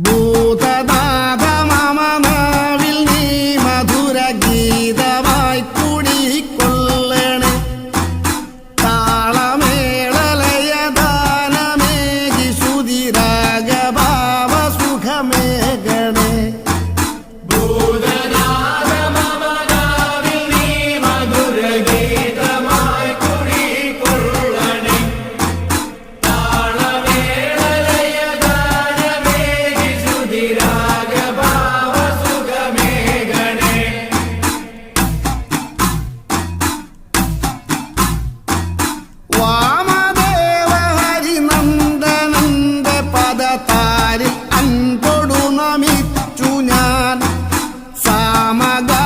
ഭൂതനാഥ മമ നാവിൽ നീ മധുര ഗീതമായി കുടിക്കൊള്ളണേ. താളമേളലയദാനമേകി ശ്രുതിരാഗഭാവ സുഖമേകണേ. ഭൂതനാഥ മമ നാവിൽ നീ മധുര ഗീതമായി കുടിക്കൊള്ളണേ. താളമേളലയദാനമേകി ശ്രുതിരാഗഭാവ സുഖമേകണേ. വാമദേവ ഹരിനന്ദനന്റെ പദതാരിൽ അൻപൊടു നമിച്ചു ഞാൻ. സാമഗാനപതിയായി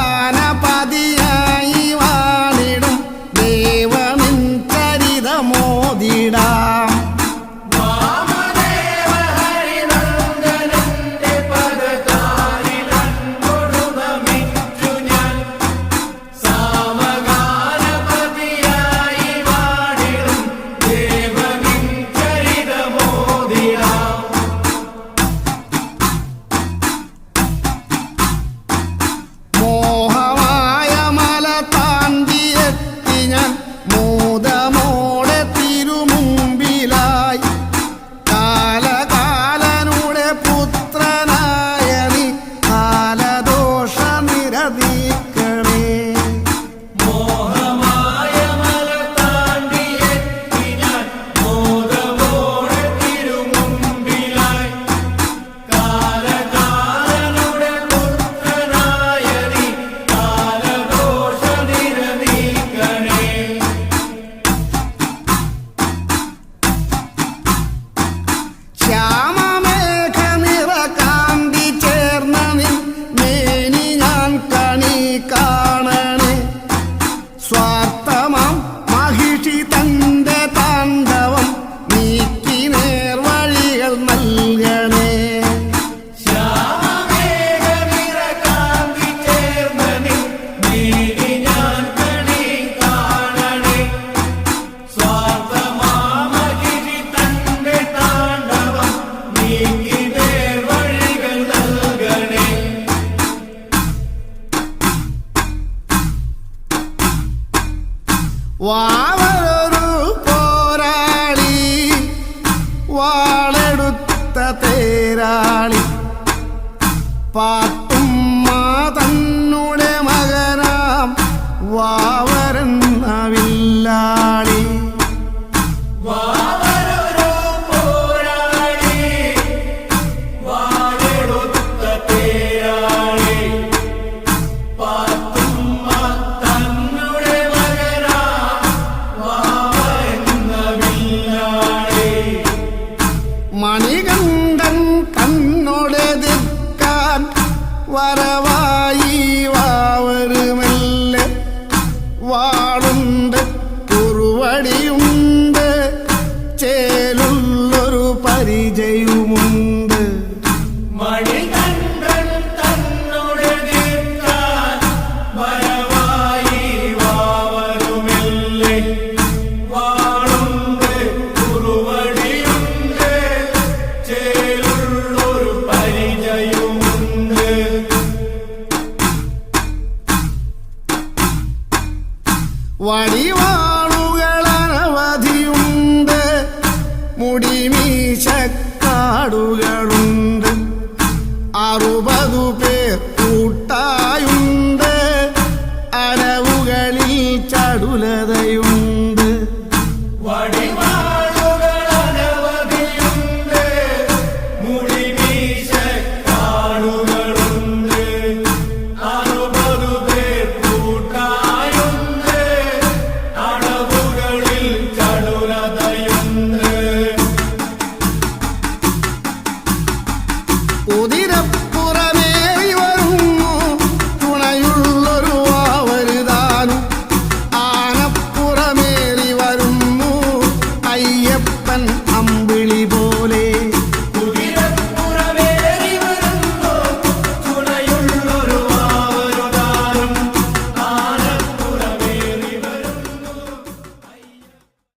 വാണിടും ദേവനിൻ ചരിതമോദിടാം. വാമദേവ ഹരിനന്ദനന്റെ പദതാരിൽ അൻപൊടു നമിച്ചു ഞാൻ. സാമഗാനപതിയായി വാണിടും ദേവനിൻ ചരിതമോദിടാം. മോഹമായ മല താണ്ടിയെത്തി ഞാൻ മോദമോടെ തിരുമുമ്പിലായി. കാലകാലനുടെ പുത്രനായ നീ കാലദോഷ നിരതീക്കണേ. മോഹമായ മല താണ്ടിയെത്തി ഞാൻ മോദമോടെ തിരുമുമ്പിലായി. കാലകാലനുടെ പുത്രനായ നീ കാലദോഷ നിരതീക്കണേ. ശ്യാമമേഘ നിറകാന്തി ചേർന്ന നിൻ മേനി ഞാൻ കണി കാണണേ. സ്വാർത്ഥമാം മഹിഷി തന്റെ താണ്ഡവം നീക്കി നേർവഴികൾ നൽകണേ. ശ്യാമമേഘനിറകാന്തി ചേർന്ന നിൻ മേനി ഞാൻ കണി കാണണേ. സ്വാർത്ഥമാമഹിഷി തന്റെ താണ്ഡവം നീക്കി നേർവഴികൾ നൽകണേ. വാവരൊരു പോരാളി വാളെടുത്ത തേരാളി. പാട്ടുമ്മ തന്നുടെ മകനാം വാവരെന്ന വില്ലാളി. വാവരൊരു പോരാളി വാളെടുത്ത തേരാളി. പാത്തുമ്മ തന്നുടെ മകനാ വാവരെന്ന വില്ലാളി. മണികണ്ഠൻ തന്നോടെതിർക്കാൻ വരവായി വാവരുമല്ലേ. വാളുണ്ട് കുറുവടിയുണ്ട് ചേലുള്ളൊരു പരിചയവുമുണ്ട്. മണികണ്ഠൻ തന്നുടെ ദീർക്കാൻ വരവായി വാവരുമെല്ലേ. വാളുണ്ട് കുറുവടിയുണ്ട് ചേലുള്ളൊരു പരിചയമുണ്ട്. വടിവാളുകൾ അനവധിയുണ്ട് മുടിമീശക്കാടുകളുണ്ട്. 60 പേർ കൂട്ടായുണ്ട് അരവുകളിൽ ചടുലതയുണ്ട്. വടിവാളുകൾ